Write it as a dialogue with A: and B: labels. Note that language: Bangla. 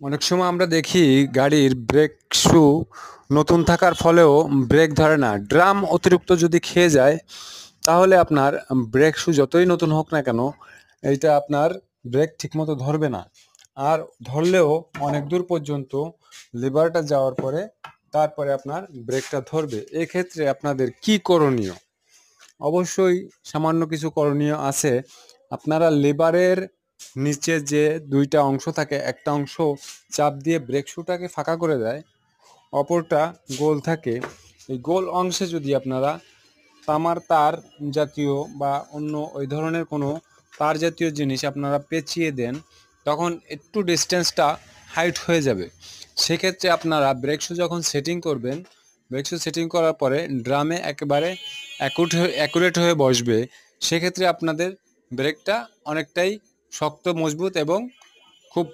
A: অনেক সময় আমরা দেখি গাড়ির ব্রেক শু নতুন থাকার ফলেও ব্রেক ধরে না। ড্রাম অতিরিক্ত যদি খেয়ে যায় তাহলে আপনার ব্রেক শু যতই নতুন হোক না কেন এইটা আপনার ব্রেক ঠিকমতো ধরবে না। আর ধরলেও অনেক দূর পর্যন্ত লিভারটা যাওয়ার পরে তারপরে আপনার ব্রেকটা ধরবে। এক্ষেত্রে আপনাদের কি করণীয়? অবশ্যই সামান্য কিছু করণীয় আছে। আপনারা লিভারের নিচে যে দুইটা অংশ থাকে, একটা অংশ চাপ দিয়ে ব্রেক শুটাকে ফাঁকা করে দেয়, অপরটা গোল থাকে। এই গোল অংশে যদি আপনারা তামার তার জাতীয় বা অন্য ওই ধরনের কোনো তার জাতীয় জিনিস আপনারা পেঁচিয়ে দেন, তখন একটু ডিস্টেন্সটা হাইট হয়ে যাবে। সেক্ষেত্রে আপনারা ব্রেক শু যখন সেটিং করবেন, ব্রেক শু সেটিং করার পরে ড্রামে একেবারে অ্যাকুরেট হয়ে বসবে। সেক্ষেত্রে আপনাদের ব্রেকটা অনেকটাই শক্ত, মজবুত এবং খুব